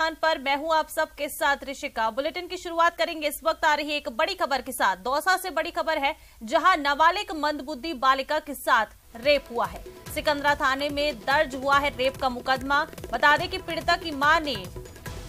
पर मैं हूं आप सबके साथ ऋषिका। बुलेटिन की शुरुआत करेंगे इस वक्त आ रही एक बड़ी खबर के साथ। दौसा से बड़ी खबर है, जहां नाबालिग मंदबुद्धि बालिका के साथ रेप हुआ है। सिकंदरा थाने में दर्ज हुआ है रेप का मुकदमा। बता दें कि पीड़िता की मां ने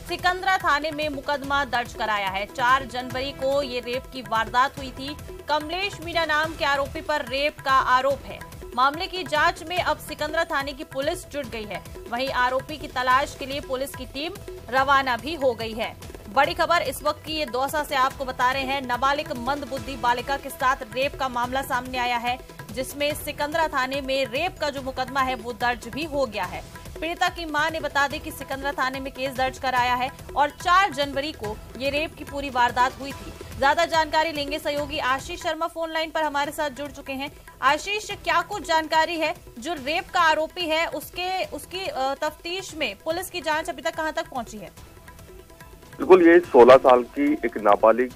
सिकंदरा थाने में मुकदमा दर्ज कराया है। 4 जनवरी को ये रेप की वारदात हुई थी। कमलेश मीणा नाम के आरोपी पर रेप का आरोप है। मामले की जांच में अब सिकंदरा थाने की पुलिस जुट गई है। वहीं आरोपी की तलाश के लिए पुलिस की टीम रवाना भी हो गई है। बड़ी खबर इस वक्त की ये दौसा से आपको बता रहे हैं। नाबालिग मंदबुद्धि बालिका के साथ रेप का मामला सामने आया है, जिसमें सिकंदरा थाने में रेप का जो मुकदमा है वो दर्ज भी हो गया है। पीड़िता की मां ने बता दें कि सिकंदरा थाने में केस दर्ज कराया है और 4 जनवरी को ये रेप की पूरी वारदात हुई थी। ज्यादा जानकारी लेंगे सहयोगी आशीष शर्मा फोन लाइन पर हमारे साथ जुड़ चुके हैं। आशीष, क्या कुछ जानकारी है? जो रेप का आरोपी है उसकी तफ्तीश में पुलिस की जांच अभी तक कहां तक पहुंची है? बिल्कुल, ये 16 साल की एक नाबालिग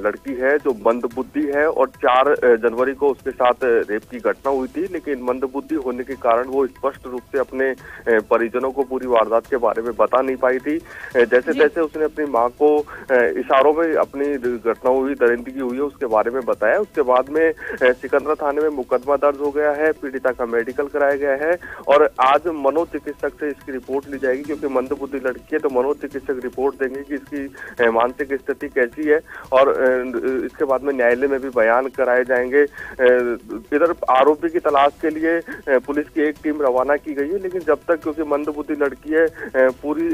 लड़की है जो मंदबुद्धि है और 4 जनवरी को उसके साथ रेप की घटना हुई थी। लेकिन मंदबुद्धि होने के कारण वो स्पष्ट रूप से अपने परिजनों को पूरी वारदात के बारे में बता नहीं पाई थी। जैसे तैसे उसने अपनी मां को इशारों में अपनी घटना हुई, दरिंदगी हुई है उसके बारे में बताया। उसके बाद में सिकंदरा थाने में मुकदमा दर्ज हो गया है। पीड़िता का मेडिकल कराया गया है और आज मनोचिकित्सक से इसकी रिपोर्ट ली जाएगी, क्योंकि मंदबुद्धि लड़की है तो मनोचिकित्सक रिपोर्ट देंगे कि इसकी मानसिक स्थिति कैसी है और इसके बाद में न्यायालय में भी बयान कराए जाएंगे। इधर आरोपी की तलाश के लिए पुलिस की एक टीम रवाना की गई है, लेकिन जब तक, क्योंकि मंदबुद्धि लड़की है, पूरी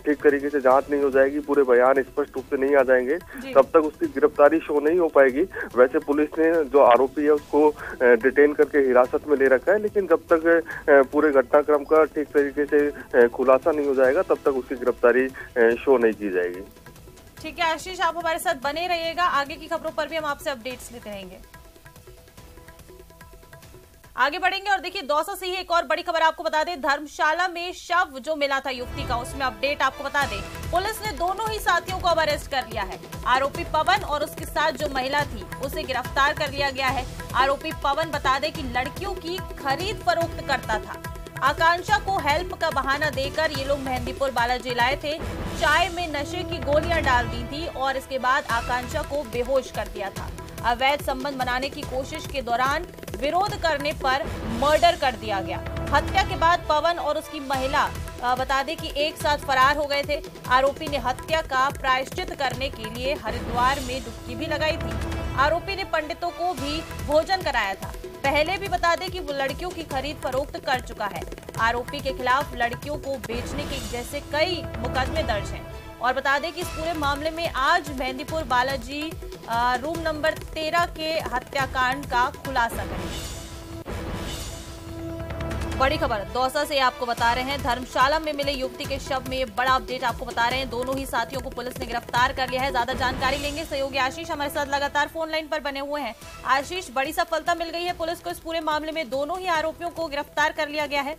ठीक तरीके से जांच नहीं हो जाएगी, पूरे बयान स्पष्ट रूप से नहीं आ जाएंगे, तब तक उसकी गिरफ्तारी शो नहीं हो पाएगी। वैसे पुलिस ने जो आरोपी है उसको डिटेन करके हिरासत में ले रखा है, लेकिन जब तक पूरे घटनाक्रम का ठीक तरीके से खुलासा नहीं हो जाएगा तब तक उसकी गिरफ्तारी शो नहीं की जाएगी। ठीक है आशीष, आप हमारे साथ बने रहिएगा। आगे की खबरों पर भी हम आपसे अपडेट्स लेते रहेंगे। आगे बढ़ेंगे और देखिए दौसा से ही एक और बड़ी खबर आपको बता दें। धर्मशाला में शव जो मिला था युवती का, उसमें अपडेट आपको बता दें। पुलिस ने दोनों ही साथियों को अब अरेस्ट कर लिया है। आरोपी पवन और उसके साथ जो महिला थी उसे गिरफ्तार कर लिया गया है। आरोपी पवन बता दें कि लड़कियों की खरीद फरोख्त करता था। आकांक्षा को हेल्प का बहाना देकर ये लोग मेहंदीपुर बालाजी लाए थे। चाय में नशे की गोलियां डाल दी थी और इसके बाद आकांक्षा को बेहोश कर दिया था। अवैध संबंध बनाने की कोशिश के दौरान विरोध करने पर मर्डर कर दिया गया। हत्या के बाद पवन और उसकी महिला बता दें कि एक साथ फरार हो गए थे। आरोपी ने हत्या का प्रायश्चित करने के लिए हरिद्वार में डुबकी भी लगाई थी। आरोपी ने पंडितों को भी भोजन कराया था। पहले भी बता दें कि वो लड़कियों की खरीद फरोख्त कर चुका है। आरोपी के खिलाफ लड़कियों को बेचने के जैसे कई मुकदमे दर्ज हैं। और बता दें कि इस पूरे मामले में आज मेहंदीपुर बालाजी रूम नंबर 13 के हत्याकांड का खुलासा करेंगे। बड़ी खबर दौसा से आपको बता रहे हैं। धर्मशाला में मिले युवती के शव में बड़ा अपडेट आपको बता रहे हैं। दोनों ही साथियों को पुलिस ने गिरफ्तार कर लिया है। ज्यादा जानकारी लेंगे सहयोगी आशीष हमारे साथ लगातार फोन लाइन पर बने हुए हैं। आशीष, बड़ी सफलता मिल गई है पुलिस को इस पूरे मामले में, दोनों ही आरोपियों को गिरफ्तार कर लिया गया है।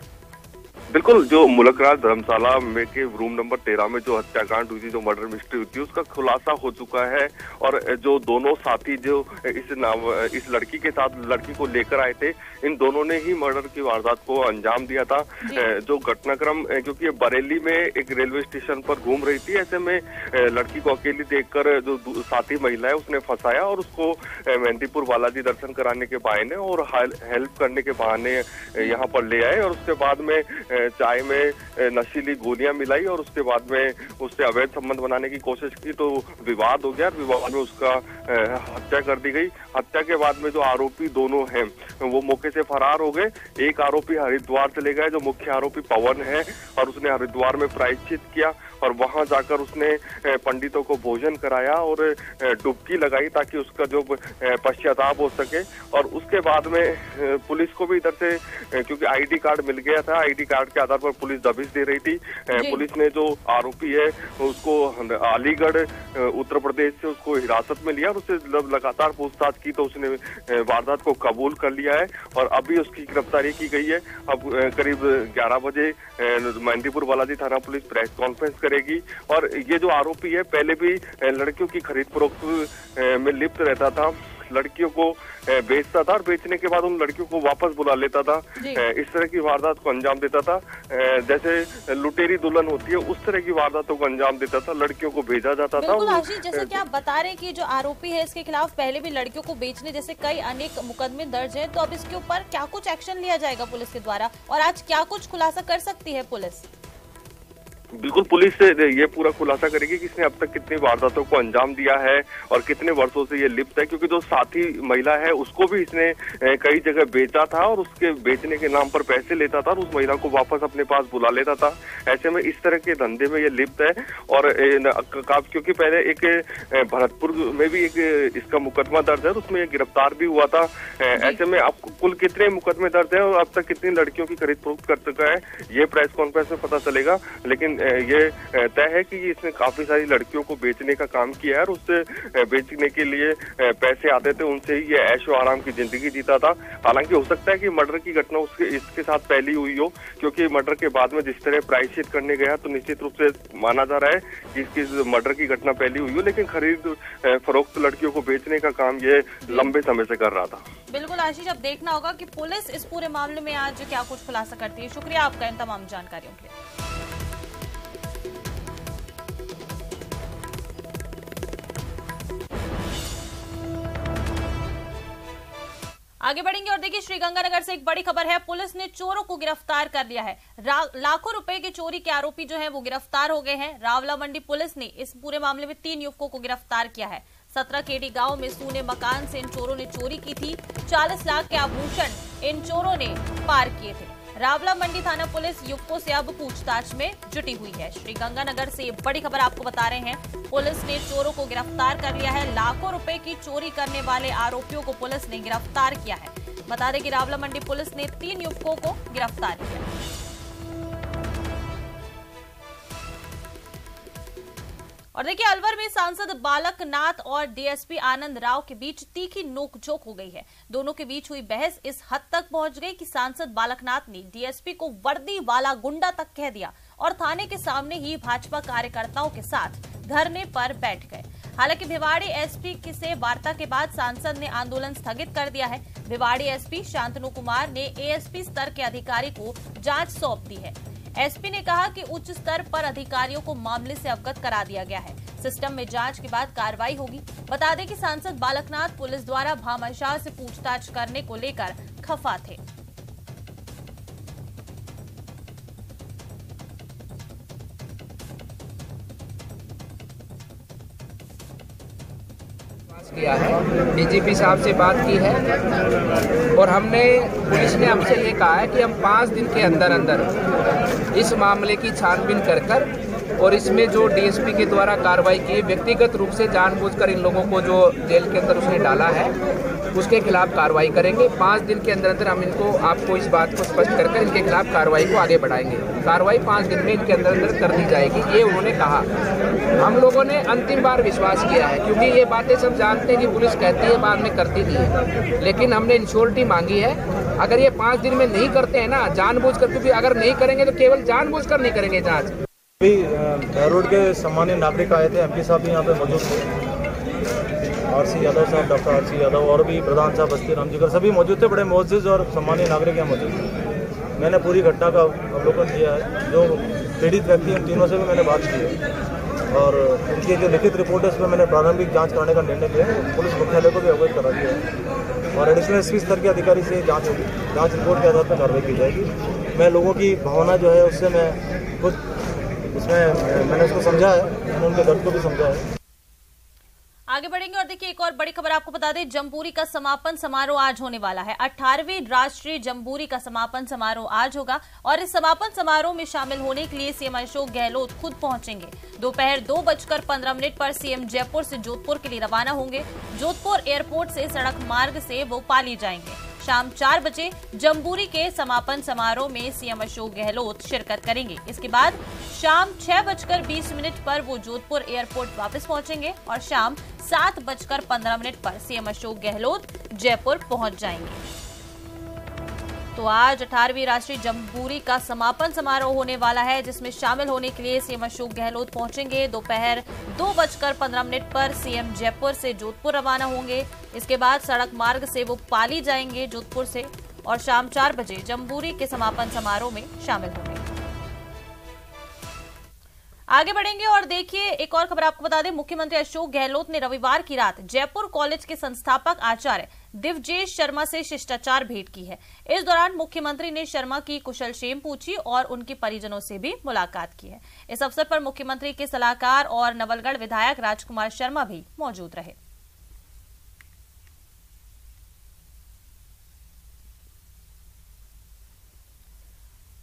बिल्कुल, जो मुलकराज धर्मशाला में के रूम नंबर 13 में जो हत्याकांड हुई थी, जो मर्डर मिस्ट्री हुई थी, उसका खुलासा हो चुका है। और जो दोनों साथी जो इस लड़की के साथ लड़की को लेकर आए थे, इन दोनों ने ही मर्डर की वारदात को अंजाम दिया था। जो घटनाक्रम, क्योंकि बरेली में एक रेलवे स्टेशन पर घूम रही थी, ऐसे में लड़की को अकेली देखकर जो साथी महिला है उसने फंसाया और उसको मेहंदीपुर बालाजी दर्शन कराने के बहाने और हेल्प करने के बहाने यहाँ पर ले आए और उसके बाद में चाय में नशीली गोलियां मिलाई और उसके बाद में उससे अवैध संबंध बनाने की कोशिश की, तो विवाद हो गया। विवाद में उसका हत्या कर दी गई। हत्या के बाद में जो आरोपी दोनों हैं वो मौके से फरार हो गए। एक आरोपी हरिद्वार चले गए, जो मुख्य आरोपी पवन है, और उसने हरिद्वार में प्रायश्चित किया और वहां जाकर उसने पंडितों को भोजन कराया और डुबकी लगाई ताकि उसका जो पश्चाताप हो सके। और उसके बाद में पुलिस को भी इधर से, क्योंकि आईडी कार्ड मिल गया था, आईडी कार्ड के आधार पर पुलिस दबिश दे रही थी। पुलिस ने जो आरोपी है उसको अलीगढ़ उत्तर प्रदेश से उसको हिरासत में लिया और उससे लगातार पूछताछ की तो उसने वारदात को कबूल कर लिया है और अभी उसकी गिरफ्तारी की गई है। अब करीब 11 बजे मेहंदीपुर बालाजी थाना पुलिस प्रेस कॉन्फ्रेंस करेगी। और ये जो आरोपी है पहले भी लड़कियों की खरीद फरोख्त में लिप्त रहता था, लड़कियों को बेचता था और बेचने के बाद उन लड़कियों को वापस बुला लेता था। इस तरह की वारदात को अंजाम देता था। जैसे लुटेरी दुल्हन होती है उस तरह की वारदातों को अंजाम देता था, लड़कियों को भेजा जाता था। बिल्कुल आशीष, जैसे कि आप बता रहे हैं कि जो आरोपी है इसके खिलाफ पहले भी लड़कियों को बेचने जैसे कई अनेक मुकदमे दर्ज हैं, तो अब इसके ऊपर क्या कुछ एक्शन लिया जाएगा पुलिस के द्वारा और आज क्या कुछ खुलासा कर सकती है पुलिस? बिल्कुल, पुलिस ये पूरा खुलासा करेगी कि इसने अब तक कितनी वारदातों को अंजाम दिया है और कितने वर्षों से ये लिप्त है, क्योंकि जो साथी महिला है उसको भी इसने कई जगह बेचा था और उसके बेचने के नाम पर पैसे लेता था और उस महिला को वापस अपने पास बुला लेता था। ऐसे में इस तरह के धंधे में ये लिप्त है। और क्योंकि पहले एक भरतपुर में भी एक इसका मुकदमा दर्ज है, उसमें ये गिरफ्तार भी हुआ था। ऐसे में अब कुल कितने मुकदमे दर्ज है और अब तक कितनी लड़कियों की खरीद फरोख्त कर चुका है, ये प्रेस कॉन्फ्रेंस में पता चलेगा। लेकिन ये तय है कि इसने काफी सारी लड़कियों को बेचने का काम किया है और उससे बेचने के लिए पैसे आते थे, उनसे ही ये ऐशो आराम की जिंदगी जीता था। हालांकि हो सकता है कि मर्डर की घटना इसके साथ पहली हुई हो, क्योंकि मर्डर के बाद में जिस तरह प्रायश्चित करने गया तो निश्चित रूप से माना जा रहा है कि इसकी मर्डर की घटना पहली हुई हो, लेकिन खरीद फरोख्त लड़कियों को बेचने का काम ये लंबे समय से कर रहा था। बिल्कुल आशीष, अब देखना होगा कि पुलिस इस पूरे मामले में आज क्या कुछ खुलासा करती है। शुक्रिया आपका इन तमाम जानकारियों के लिए। आगे बढ़ेंगे और देखिए श्रीगंगानगर से एक बड़ी खबर है। पुलिस ने चोरों को गिरफ्तार कर लिया है। लाखों रुपए की चोरी के आरोपी जो हैं वो गिरफ्तार हो गए हैं। रावला मंडी पुलिस ने इस पूरे मामले में 3 युवकों को गिरफ्तार किया है। 17 केडी गांव में सूने मकान से इन चोरों ने चोरी की थी। 40 लाख के आभूषण इन चोरों ने पार किए थे। रावला मंडी थाना पुलिस युवकों से अब पूछताछ में जुटी हुई है। श्रीगंगानगर से बड़ी खबर आपको बता रहे हैं। पुलिस ने चोरों को गिरफ्तार कर लिया है। लाखों रुपए की चोरी करने वाले आरोपियों को पुलिस ने गिरफ्तार किया है। बता दें कि रावला मंडी पुलिस ने 3 युवकों को गिरफ्तार किया। और देखिए अलवर में सांसद बालक नाथ और डीएसपी आनंद राव के बीच तीखी नोकझोंक हो गई है। दोनों के बीच हुई बहस इस हद तक पहुंच गई कि सांसद बालक नाथ ने डीएसपी को वर्दी वाला गुंडा तक कह दिया और थाने के सामने ही भाजपा कार्यकर्ताओं के साथ धरने पर बैठ गए। हालांकि भिवाड़ी एसपी से वार्ता के बाद सांसद ने आंदोलन स्थगित कर दिया है। भिवाड़ी एसपी शांतनु कुमार ने एएसपी स्तर के अधिकारी को जांच सौंप दी है। एसपी ने कहा कि उच्च स्तर पर अधिकारियों को मामले से अवगत करा दिया गया है। सिस्टम में जांच के बाद कार्रवाई होगी। बता दें कि सांसद बालकनाथ पुलिस द्वारा भामाशाह से पूछताछ करने को लेकर खफा थे। किया है, डीजीपी साहब से बात की है और हमने पुलिस ने हमसे ये कहा है कि हम 5 दिन के अंदर अंदर इस मामले की छानबीन कर और इसमें जो डीएसपी के द्वारा कार्रवाई की व्यक्तिगत रूप से जानबूझकर इन लोगों को जो जेल के अंदर उसने डाला है उसके खिलाफ कार्रवाई करेंगे। 5 दिन के अंदर अंदर हम इनको आपको इस बात को स्पष्ट करके इनके खिलाफ कार्रवाई को आगे बढ़ाएंगे। कार्रवाई 5 दिन में इनके अंदर अंदर कर दी जाएगी, ये उन्होंने कहा। हम लोगों ने अंतिम बार विश्वास किया है, क्योंकि ये बातें सब जानते हैं कि पुलिस कहती है बाद में करती नहीं है, लेकिन हमने इंश्योरिटी मांगी है। अगर ये 5 दिन में नहीं करते हैं ना जानबूझकर, क्योंकि अगर नहीं करेंगे तो केवल जानबूझकर नहीं करेंगे जाँच। अभी रोड के सम्मानित नागरिक आए थे, एमपी साहब भी यहाँ पे मौजूद थे, आरसी यादव साहब, डॉक्टर आरसी यादव और भी प्रधान साहब बस्ती राम जीकर सभी मौजूद थे। बड़े मोअज़्ज़िज़ और सम्मानित नागरिक यहाँ मौजूद थे। मैंने पूरी घटना का अवलोकन किया है। जो पीड़ित व्यक्ति हैं उन तीनों से भी मैंने बात की है और उनकी जो लिखित रिपोर्ट है उसमें मैंने प्रारंभिक जाँच कराने का निर्णय लिया है। पुलिस मुख्यालय को भी अवगत करा दिया है और एडिशनल एसपी स्तर के अधिकारी से जाँच होगी। जाँच रिपोर्ट के आधार पर कार्रवाई की जाएगी। मैं लोगों की भावना जो है उससे मैं खुद उसमें मैंने उसको समझा है, मैंने उनके दर्द को भी समझा है। आगे बढ़ेंगे और देखिए एक और बड़ी खबर आपको बता दें। जम्बूरी का समापन समारोह आज होने वाला है। 18वीं राष्ट्रीय जम्बूरी का समापन समारोह आज होगा और इस समापन समारोह में शामिल होने के लिए सीएम अशोक गहलोत खुद पहुंचेंगे। दोपहर 2:15 पर सीएम जयपुर से जोधपुर के लिए रवाना होंगे। जोधपुर एयरपोर्ट से सड़क मार्ग से वो पाली जाएंगे। शाम 4 बजे जम्बूरी के समापन समारोह में सीएम अशोक गहलोत शिरकत करेंगे। इसके बाद शाम 6:20 पर वो जोधपुर एयरपोर्ट वापस पहुंचेंगे और शाम 7:15 पर सीएम अशोक गहलोत जयपुर पहुंच जाएंगे। तो आज 18वीं राष्ट्रीय जम्बूरी का समापन समारोह होने वाला है, जिसमें शामिल होने के लिए सीएम अशोक गहलोत पहुंचेंगे। दोपहर 2:15 पर सीएम जयपुर से जोधपुर रवाना होंगे। इसके बाद सड़क मार्ग से वो पाली जाएंगे जोधपुर से, और शाम 4 बजे जम्बूरी के समापन समारोह में शामिल होंगे। आगे बढ़ेंगे और देखिए एक और खबर आपको बता दें। मुख्यमंत्री अशोक गहलोत ने रविवार की रात जयपुर कॉलेज के संस्थापक आचार्य दिव्यजेश शर्मा से शिष्टाचार भेंट की है। इस दौरान मुख्यमंत्री ने शर्मा की कुशलक्षेम पूछी और उनके परिजनों से भी मुलाकात की है। इस अवसर पर मुख्यमंत्री के सलाहकार और नवलगढ़ विधायक राजकुमार शर्मा भी मौजूद रहे।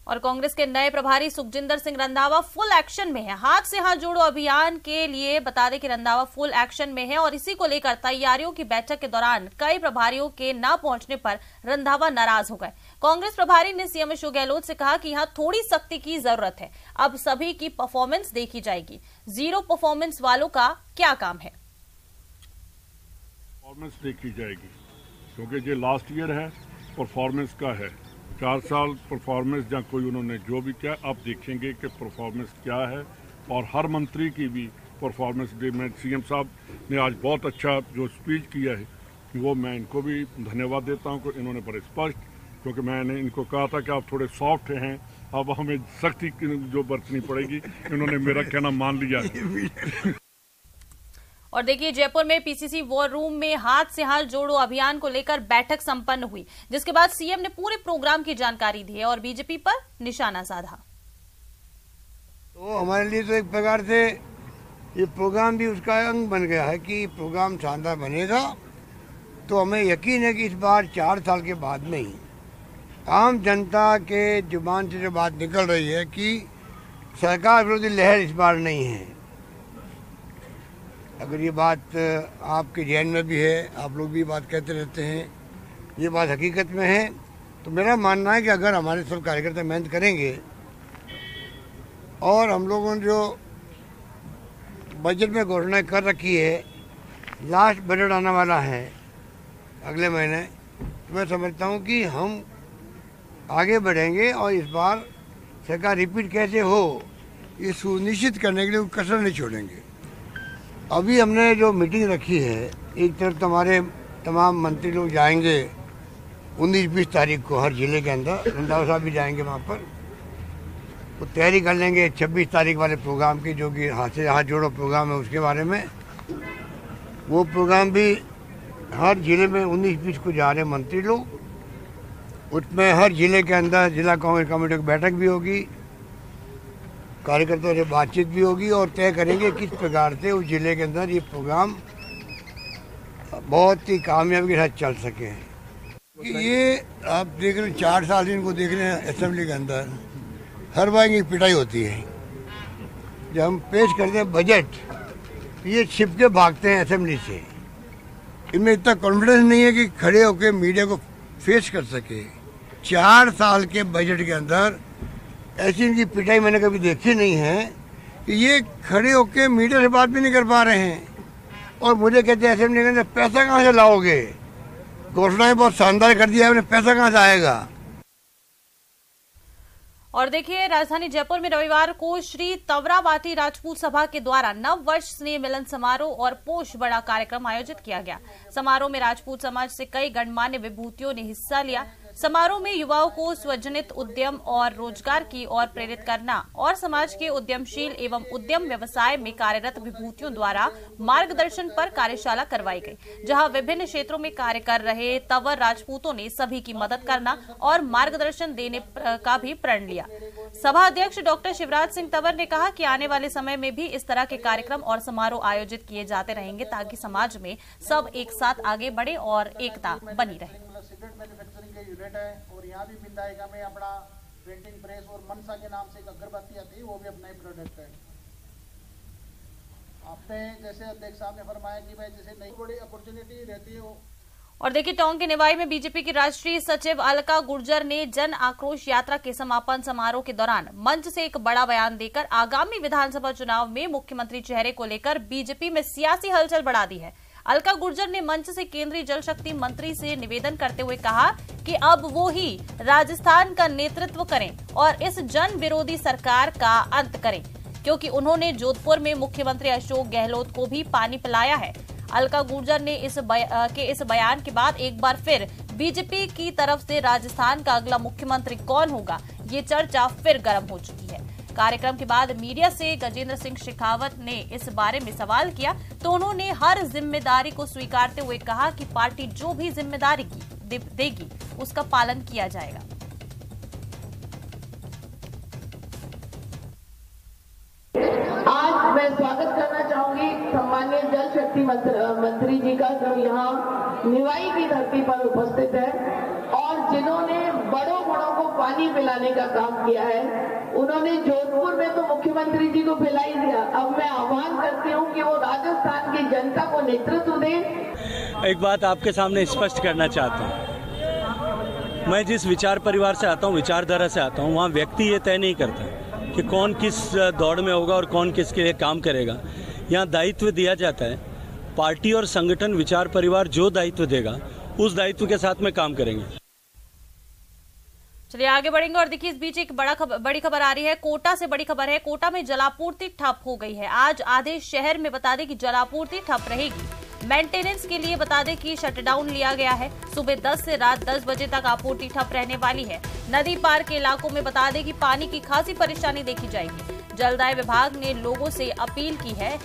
और कांग्रेस के नए प्रभारी सुखजिंदर सिंह रंधावा फुल एक्शन में है। हाथ से हाथ जोड़ो अभियान के लिए बता दें कि रंधावा फुल एक्शन में है और इसी को लेकर तैयारियों की बैठक के दौरान कई प्रभारियों के न पहुंचने पर रंधावा नाराज हो गए। कांग्रेस प्रभारी ने सीएम अशोक गहलोत से कहा कि यहां थोड़ी सख्ती की जरूरत है, अब सभी की परफॉर्मेंस देखी जाएगी, जीरो परफॉर्मेंस वालों का क्या काम है। परफॉर्मेंस देखी जाएगी क्योंकि ये लास्ट ईयर है, परफॉर्मेंस का है। 4 साल परफॉर्मेंस या कोई उन्होंने जो भी किया, अब देखेंगे कि परफॉर्मेंस क्या है। और हर मंत्री की भी परफॉर्मेंस में सीएम साहब ने आज बहुत अच्छा जो स्पीच किया है, वो मैं इनको भी धन्यवाद देता हूँ कि इन्होंने बड़े स्पष्ट, क्योंकि मैंने इनको कहा था कि आप थोड़े सॉफ्ट हैं, अब हमें सख्ती जो बरतनी पड़ेगी, इन्होंने मेरा कहना मान लिया। और देखिए जयपुर में पीसीसी वॉर रूम में हाथ से हाथ जोड़ो अभियान को लेकर बैठक संपन्न हुई, जिसके बाद सीएम ने पूरे प्रोग्राम की जानकारी दी है और बीजेपी पर निशाना साधा। तो हमारे लिए तो एक प्रकार से ये प्रोग्राम भी उसका अंग बन गया है कि प्रोग्राम शानदार बनेगा। तो हमें यकीन है कि इस बार 4 साल के बाद में ही आम जनता के जुबान से जो बात निकल रही है कि सरकार विरोधी लहर इस बार नहीं है। अगर ये बात आपके जहन में भी है, आप लोग भी बात कहते रहते हैं, ये बात हकीकत में है, तो मेरा मानना है कि अगर हमारे सब कार्यकर्ता मेहनत करेंगे और हम लोगों ने जो बजट में घोषणा कर रखी है, लास्ट बजट आने वाला है अगले महीने, तो मैं समझता हूँ कि हम आगे बढ़ेंगे और इस बार सरकार रिपीट कैसे हो ये सुनिश्चित करने के लिए कसर नहीं छोड़ेंगे। अभी हमने जो मीटिंग रखी है, एक तरफ तो हमारे तमाम मंत्री लोग जाएंगे 19-20 तारीख को हर जिले के अंदर, रंधावा साहब भी जाएंगे वहाँ पर, वो तैयारी कर लेंगे 26 तारीख वाले प्रोग्राम की, जो कि हाथ से हाथ जोड़ो प्रोग्राम है, उसके बारे में। वो प्रोग्राम भी हर जिले में 19-20 को जा रहे मंत्री लोग, उसमें हर जिले के अंदर जिला कांग्रेस कमेटी की बैठक भी होगी, कार्यकर्ताओं से बातचीत भी होगी और तय करेंगे किस प्रकार से उस जिले के अंदर ये प्रोग्राम बहुत ही कामयाबी के साथ चल सके। ये आप देख रहे हैं 4 साल से इनको देख रहे हैं असेंबली के अंदर हर बार की पिटाई होती है। जब हम पेश करते हैं बजट, ये छिप के भागते हैं असेंबली से। इनमें इतना कॉन्फिडेंस नहीं है कि खड़े होकर मीडिया को फेस कर सके। 4 साल के बजट के अंदर ऐसी इनकी पिटाई मैंने कभी देखी नहीं है कि ये खड़े होके मीडिया से बात भी नहीं कर पा रहे हैं और मुझे कहते हैं असेंबली के अंदर पैसा कहाँ से लाओगे, घोषणाएं बहुत शानदार कर दिया है, पैसा कहाँ से आएगा। और देखिए राजधानी जयपुर में रविवार को श्री तवरावाटी राजपूत सभा के द्वारा नव वर्ष स्नेह मिलन समारोह और पोष बड़ा कार्यक्रम आयोजित किया गया। समारोह में राजपूत समाज से कई गणमान्य विभूतियों ने हिस्सा लिया। समारोह में युवाओं को स्वजनित उद्यम और रोजगार की ओर प्रेरित करना और समाज के उद्यमशील एवं उद्यम व्यवसाय में कार्यरत विभूतियों द्वारा मार्गदर्शन पर कार्यशाला करवाई गई, जहां विभिन्न क्षेत्रों में कार्य कर रहे तंवर राजपूतों ने सभी की मदद करना और मार्गदर्शन देने का भी प्रण लिया। सभा अध्यक्ष डॉक्टर शिवराज सिंह तंवर ने कहा कि आने वाले समय में भी इस तरह के कार्यक्रम और समारोह आयोजित किए जाते रहेंगे ताकि समाज में सब एक साथ आगे बढ़े और एकता बनी रहे। सिगरेट मैन्युफैक्चरिंग के यूनिट है और यहाँ भी बिंदाएगा में अपना प्रिंटिंग प्रेस और मनसा के नाम से एक अगरबत्ती आती है, वो भी अपना ही प्रोडक्ट है। आपने जैसे अध्यक्ष साहब ने फरमाया कि भाई जैसे नई बड़ी अपॉर्चुनिटी रहती है वो। और देखिए टोंक के निवाई में बीजेपी की राष्ट्रीय सचिव अलका गुर्जर ने जन आक्रोश यात्रा के समापन समारोह के दौरान मंच से एक बड़ा बयान देकर आगामी विधानसभा चुनाव में मुख्यमंत्री चेहरे को लेकर बीजेपी में सियासी हलचल बढ़ा दी है। अलका गुर्जर ने मंच से केंद्रीय जल शक्ति मंत्री से निवेदन करते हुए कहा कि अब वो ही राजस्थान का नेतृत्व करें और इस जन विरोधी सरकार का अंत करें, क्योंकि उन्होंने जोधपुर में मुख्यमंत्री अशोक गहलोत को भी पानी पिलाया है। अलका गुर्जर ने इस बयान के बाद एक बार फिर बीजेपी की तरफ से राजस्थान का अगला मुख्यमंत्री कौन होगा, ये चर्चा फिर गर्म हो चुकी है। कार्यक्रम के बाद मीडिया से गजेंद्र सिंह शेखावत ने इस बारे में सवाल किया तो उन्होंने हर जिम्मेदारी को स्वीकारते हुए कहा कि पार्टी जो भी जिम्मेदारी देगी उसका पालन किया जाएगा। आज मैं स्वागत करना चाहूंगी सम्मानीय जल शक्ति मंत्री जी का, जो यहाँ निवाई की धरती पर उपस्थित है और जिन्होंने बड़ों को पानी पिलाने का काम किया है। उन्होंने जोधपुर में तो मुख्यमंत्री जी को पिला ही दिया। अब मैं आह्वान करती हूँ कि वो राजस्थान की जनता को नेतृत्व दें। एक बात आपके सामने स्पष्ट करना चाहता हूँ, मैं जिस विचार परिवार से आता हूँ, विचारधारा से आता हूँ, वहाँ व्यक्ति ये तय नहीं करता कि कौन किस दौड़ में होगा और कौन किसके लिए काम करेगा। यहाँ दायित्व दिया जाता है, पार्टी और संगठन विचार परिवार जो दायित्व देगा उस दायित्व के साथ में काम करेंगे। चलिए आगे बढ़ेंगे और देखिए इस बीच एक बड़ी खबर आ रही है। कोटा से बड़ी खबर है। कोटा में जलापूर्ति ठप हो गई है। आज आधे शहर में बता दें कि जलापूर्ति ठप रहेगी। मेंटेनेंस के लिए बता दें कि शटडाउन लिया गया है। सुबह 10 से रात 10 बजे तक आपूर्ति ठप रहने वाली है। नदी पार के इलाकों में बता दें कि पानी की खासी परेशानी देखी जाएगी। जलदाय विभाग ने लोगों से अपील की है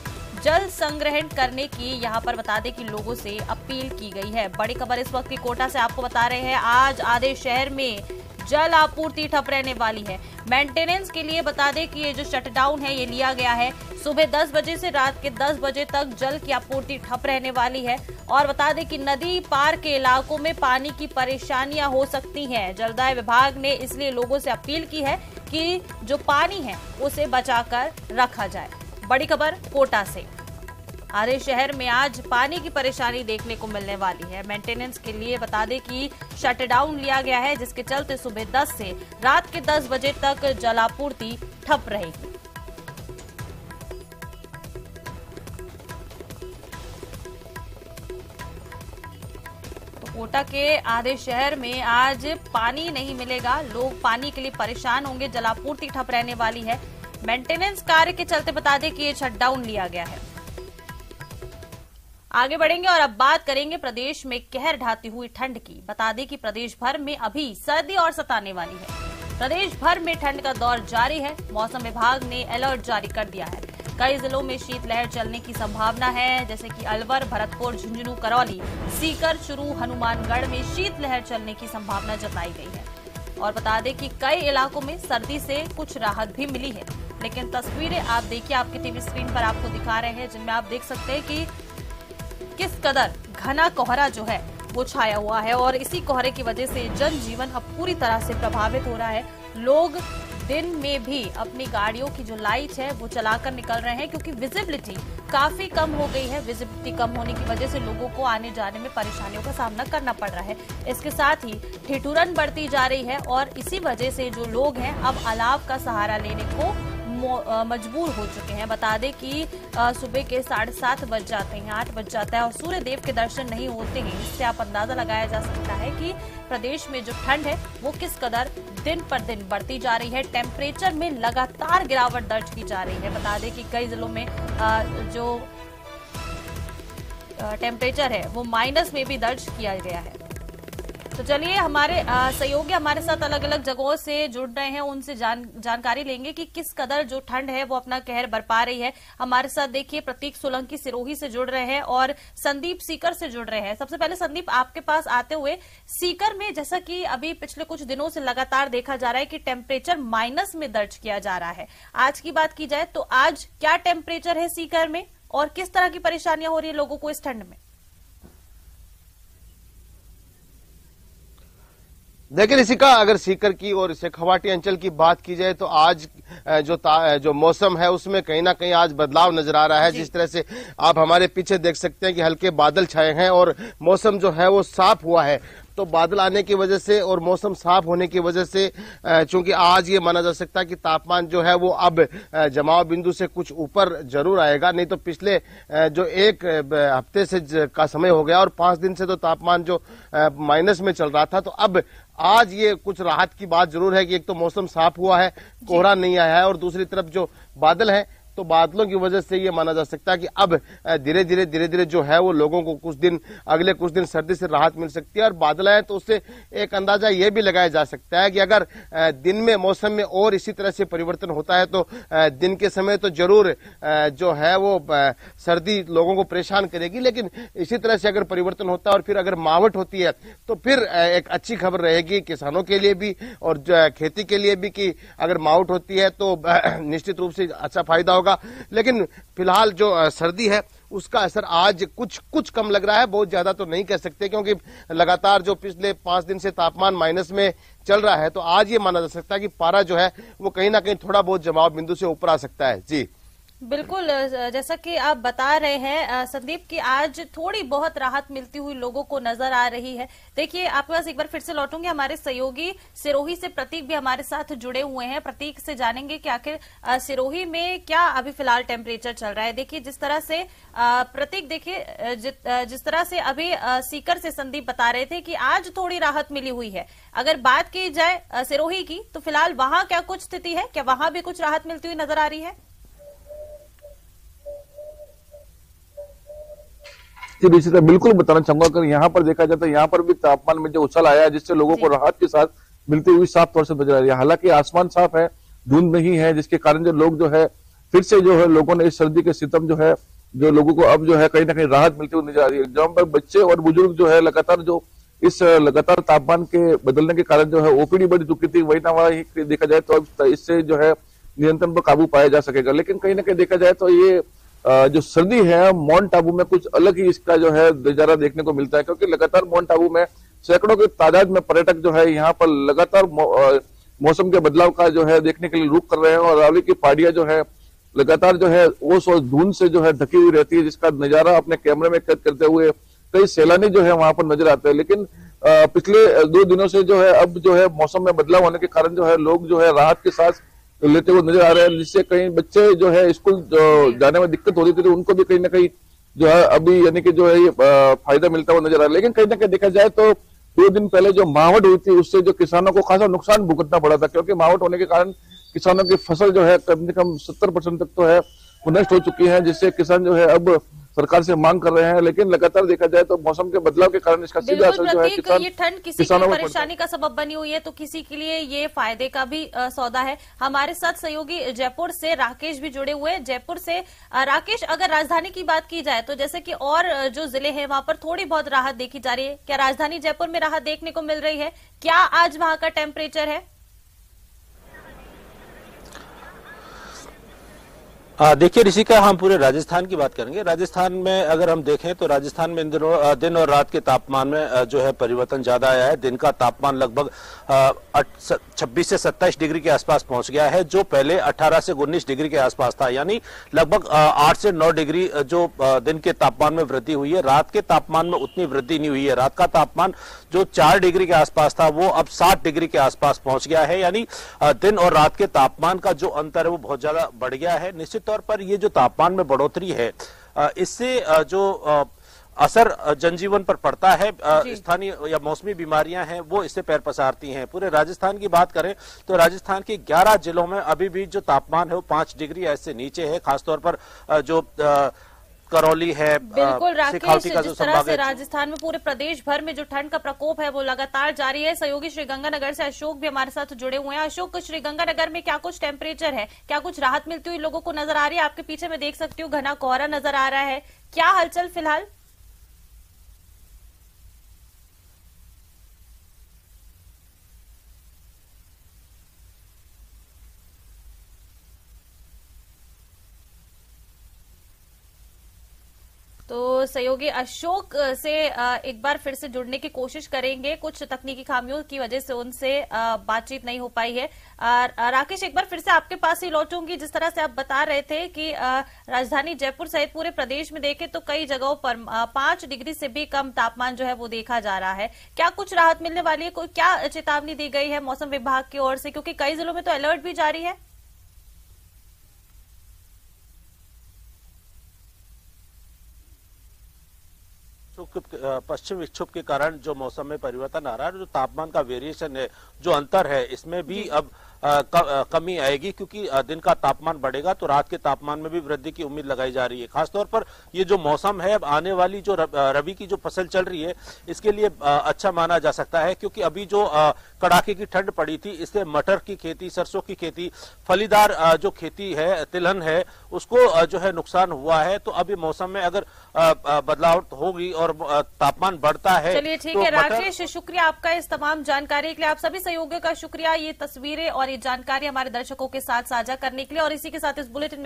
जल संग्रहण करने की। यहाँ पर बता दें कि लोगों से अपील की गई है। बड़ी खबर इस वक्त की कोटा से आपको बता रहे हैं। आज आधे शहर में जल आपूर्ति ठप रहने वाली है। मेंटेनेंस के लिए बता दें कि ये जो शटडाउन है ये लिया गया है। सुबह 10 बजे से रात के 10 बजे तक जल की आपूर्ति ठप रहने वाली है। और बता दें कि नदी पार के इलाकों में पानी की परेशानियां हो सकती हैं। जलदाय विभाग ने इसलिए लोगों से अपील की है कि जो पानी है उसे बचाकर रखा जाए। बड़ी खबर कोटा से। आधे शहर में आज पानी की परेशानी देखने को मिलने वाली है। मेंटेनेंस के लिए बता दें कि शटडाउन लिया गया है, जिसके चलते सुबह 10 से रात के 10 बजे तक जलापूर्ति ठप रहेगी। तो कोटा के आधे शहर में आज पानी नहीं मिलेगा। लोग पानी के लिए परेशान होंगे। जलापूर्ति ठप रहने वाली है। मेंटेनेंस कार्य के चलते बता दें कि ये शटडाउन लिया गया है। आगे बढ़ेंगे और अब बात करेंगे प्रदेश में कहर ढाती हुई ठंड की। बता दें कि प्रदेश भर में अभी सर्दी और सताने वाली है। प्रदेश भर में ठंड का दौर जारी है। मौसम विभाग ने अलर्ट जारी कर दिया है। कई जिलों में शीतलहर चलने की संभावना है, जैसे कि अलवर, भरतपुर, झुंझुनू, करौली, सीकर, चुरू, हनुमानगढ़ में शीतलहर चलने की संभावना जताई गई है। और बता दें कि कई इलाकों में सर्दी से कुछ राहत भी मिली है। लेकिन तस्वीरें आप देखिए, आपकी टीवी स्क्रीन पर आपको दिखा रहे हैं, जिनमें आप देख सकते हैं कि किस कदर घना कोहरा जो है वो छाया हुआ है। और इसी कोहरे की वजह से जनजीवन अब पूरी तरह से प्रभावित हो रहा है। लोग दिन में भी अपनी गाड़ियों की जो लाइट है वो चलाकर निकल रहे हैं, क्योंकि विजिबिलिटी काफी कम हो गई है। विजिबिलिटी कम होने की वजह से लोगों को आने जाने में परेशानियों का सामना करना पड़ रहा है। इसके साथ ही ठिठुरन बढ़ती जा रही है और इसी वजह से जो लोग हैं अब अलाव का सहारा लेने को मजबूर हो चुके हैं। बता दें कि सुबह के 7:30 बज जाते हैं, 8 बज जाता है और सूर्य देव के दर्शन नहीं होते हैं। इससे आप अंदाजा लगाया जा सकता है कि प्रदेश में जो ठंड है वो किस कदर दिन पर दिन बढ़ती जा रही है। टेम्परेचर में लगातार गिरावट दर्ज की जा रही है। बता दें कि कई जिलों में जो टेम्परेचर है वो माइनस में भी दर्ज किया गया है। तो चलिए हमारे सहयोगी हमारे साथ अलग अलग जगहों से जुड़ रहे हैं, उनसे जानकारी लेंगे कि किस कदर जो ठंड है वो अपना कहर बरपा रही है। हमारे साथ देखिए प्रतीक सोलंकी सिरोही से जुड़ रहे हैं और संदीप सीकर से जुड़ रहे हैं। सबसे पहले संदीप, आपके पास आते हुए, सीकर में जैसा कि अभी पिछले कुछ दिनों से लगातार देखा जा रहा है कि टेम्परेचर माइनस में दर्ज किया जा रहा है। आज की बात की जाए तो आज क्या टेम्परेचर है सीकर में और किस तरह की परेशानियां हो रही है लोगों को इस ठंड में? देखिए ऋषिका, अगर सीकर की और शेखावाटी अंचल की बात की जाए तो आज जो मौसम है उसमें कहीं ना कहीं आज बदलाव नजर आ रहा है। जिस तरह से आप हमारे पीछे देख सकते हैं कि हल्के बादल छाए हैं और मौसम जो है वो साफ हुआ है। तो बादल आने की वजह से और मौसम साफ होने की वजह से चूंकि आज ये माना जा सकता है कि तापमान जो है वो अब जमाव बिंदु से कुछ ऊपर जरूर आएगा। नहीं तो पिछले जो एक हफ्ते से का समय हो गया और 5 दिन से तो तापमान जो माइनस में चल रहा था, तो अब आज ये कुछ राहत की बात जरूर है कि एक तो मौसम साफ हुआ है, कोहरा नहीं आया है, और दूसरी तरफ जो बादल है तो बादलों की वजह से ये माना जा सकता है कि अब धीरे धीरे जो है वो लोगों को अगले कुछ दिन सर्दी से राहत मिल सकती है। और बादल आए तो उससे एक अंदाजा ये भी लगाया जा सकता है कि अगर दिन में मौसम में और इसी तरह से परिवर्तन होता है तो दिन के समय तो जरूर जो है वो सर्दी लोगों को परेशान करेगी, लेकिन इसी तरह से अगर परिवर्तन होता है और फिर अगर मावट होती है तो फिर एक अच्छी खबर रहेगी किसानों के लिए भी और खेती के लिए भी कि अगर मावट होती है तो निश्चित रूप से अच्छा फायदा होगा। लेकिन फिलहाल जो सर्दी है उसका असर आज कुछ कम लग रहा है, बहुत ज्यादा तो नहीं कह सकते, क्योंकि लगातार जो पिछले 5 दिन से तापमान माइनस में चल रहा है तो आज ये माना जा सकता है कि पारा जो है वो कहीं ना कहीं थोड़ा बहुत जमाव बिंदु से ऊपर आ सकता है। जी बिल्कुल, जैसा कि आप बता रहे हैं संदीप की आज थोड़ी बहुत राहत मिलती हुई लोगों को नजर आ रही है। देखिए आपके पास एक बार फिर से लौटूंगे, हमारे सहयोगी सिरोही से प्रतीक भी हमारे साथ जुड़े हुए हैं। प्रतीक से जानेंगे कि आखिर सिरोही में क्या अभी फिलहाल टेम्परेचर चल रहा है। देखिए जिस तरह से प्रतीक, देखिए जिस तरह से अभी सीकर से संदीप बता रहे थे कि आज थोड़ी राहत मिली हुई है, अगर बात की जाए सिरोही की तो फिलहाल वहां क्या कुछ स्थिति है, क्या वहां भी कुछ राहत मिलती हुई नजर आ रही है? बिल्कुल बताना चाहूंगा, अगर यहाँ पर देखा जाए तो यहाँ पर भी तापमान में जो उछाल आया है जिससे लोगों को राहत के साथ मिलती हुई साफ तौर से नजर आ रही है। हालांकि आसमान साफ है, धुंध नहीं है, जिसके कारण जो लोग जो है फिर से जो है लोगों ने इस सर्दी के सितम जो है जो लोगों को अब जो है कहीं ना कहीं राहत मिलती हुई नजर आ रही है। जहां पर बच्चे और बुजुर्ग जो है लगातार तापमान के बदलने के कारण जो है ओपीडी बढ़ चुकी थी, वही ना वही देखा जाए तो अब इससे जो है नियंत्रण पर काबू पाया जा सकेगा। लेकिन कहीं ना कहीं देखा जाए तो ये जो सर्दी है माउंट आबू में कुछ अलग ही इसका जो है नजारा देखने को मिलता है, क्योंकि लगातार माउंट आबू में सैकड़ों की तादाद में पर्यटक जो है यहाँ पर लगातार मौसम के बदलाव का जो है देखने के लिए रुख कर रहे हैं। और अरावली की पहाड़ियां जो है लगातार जो है ओस और धुंध से जो है ढकी हुई रहती है, जिसका नजारा अपने कैमरे में कैद करते हुए कई सैलानी जो है वहां पर नजर आते हैं। लेकिन पिछले 2 दिनों से जो है अब जो है मौसम में बदलाव होने के कारण जो है लोग जो है राहत के साथ लेते हुए नजर आ रहे हैं, जिससे कहीं बच्चे जो है स्कूल जाने में दिक्कत हो रही थी तो उनको भी कहीं ना कहीं जो है अभी यानी कि जो है ये फायदा मिलता हुआ नजर आ रहा है। लेकिन कहीं ना कहीं देखा जाए तो 2 दिन पहले जो मावट हुई थी उससे जो किसानों को खासा नुकसान भुगतना पड़ा था, क्योंकि मावट होने के कारण किसानों की फसल जो है कम से कम 70% तक तो है वो नष्ट हो चुकी है, जिससे किसान जो है अब सरकार से मांग कर रहे हैं। लेकिन लगातार देखा जाए तो मौसम के बदलाव के कारण इसका सीधा असर जो है ये ठंड किसी की परेशानी का सबब बनी हुई है तो किसी के लिए ये फायदे का भी सौदा है। हमारे साथ सहयोगी जयपुर से राकेश भी जुड़े हुए हैं। जयपुर से राकेश, अगर राजधानी की बात की जाए तो जैसे कि और जो जिले हैं वहां पर थोड़ी बहुत राहत देखी जा रही है, क्या राजधानी जयपुर में राहत देखने को मिल रही है? क्या आज वहां का टेम्परेचर है? देखिए ऋषिका, हम पूरे राजस्थान की बात करेंगे। राजस्थान में अगर हम देखें तो राजस्थान में दिन और रात के तापमान में जो है परिवर्तन ज्यादा आया है। दिन का तापमान लगभग 26 से 27 डिग्री के आसपास पहुंच गया है, जो पहले 18 से 19 डिग्री के आसपास था, यानी लगभग 8 से 9 डिग्री जो दिन के तापमान में वृद्धि हुई है। रात के तापमान में उतनी वृद्धि नहीं हुई है। रात का तापमान जो 4 डिग्री के आसपास था वो अब 7 डिग्री के आसपास पहुंच गया है, यानी दिन और रात के तापमान का जो अंतर है वो बहुत ज्यादा बढ़ गया है। निश्चित तौर पर ये जो तापमान में बढ़ोतरी है इससे जो असर जनजीवन पर पड़ता है, स्थानीय या मौसमी बीमारियां हैं वो इससे पैर पसारती हैं। पूरे राजस्थान की बात करें तो राजस्थान के 11 जिलों में अभी भी जो तापमान है वो 5 डिग्री ऐसे नीचे है। खासतौर पर जो करौली है, बिल्कुल राकेश, जिस तरह से राजस्थान में पूरे प्रदेश भर में जो ठंड का प्रकोप है वो लगातार जारी है। सहयोगी श्रीगंगानगर से अशोक भी हमारे साथ जुड़े हुए हैं। अशोक, श्रीगंगानगर में क्या कुछ टेम्परेचर है, क्या कुछ राहत मिलती हुई लोगों को नजर आ रही है? आपके पीछे मैं देख सकती हूँ घना कोहरा नजर आ रहा है, क्या हलचल फिलहाल? तो सहयोगी अशोक से एक बार फिर से जुड़ने की कोशिश करेंगे, कुछ तकनीकी खामियों की वजह से उनसे बातचीत नहीं हो पाई है। राकेश, एक बार फिर से आपके पास ही लौटूंगी। जिस तरह से आप बता रहे थे कि राजधानी जयपुर सहित पूरे प्रदेश में देखें तो कई जगहों पर 5 डिग्री से भी कम तापमान जो है वो देखा जा रहा है। क्या कुछ राहत मिलने वाली है? कोई क्या चेतावनी दी गई है मौसम विभाग की ओर से, क्योंकि कई जिलों में तो अलर्ट भी जारी है? पश्चिम विक्षोभ के कारण जो मौसम में परिवर्तन आ रहा है, जो तापमान का वेरिएशन है, जो अंतर है, इसमें भी अब कमी आएगी, क्योंकि दिन का तापमान बढ़ेगा तो रात के तापमान में भी वृद्धि की उम्मीद लगाई जा रही है। खासतौर पर ये जो मौसम है, अब आने वाली जो रबी की जो फसल चल रही है, इसके लिए अच्छा माना जा सकता है, क्योंकि अभी जो कड़ाके की ठंड पड़ी थी, इससे मटर की खेती, सरसों की खेती, फलीदार जो खेती है, तिलहन है, उसको जो है नुकसान हुआ है। तो अभी मौसम में अगर बदलाव होगी और तापमान बढ़ता है। चलिए ठीक है राकेश, शुक्रिया आपका इस तमाम जानकारी के लिए। आप सभी सहयोगियों का शुक्रिया, ये तस्वीरें और ये जानकारी हमारे दर्शकों के साथ साझा करने के लिए। और इसी के साथ इस बुलेटिन में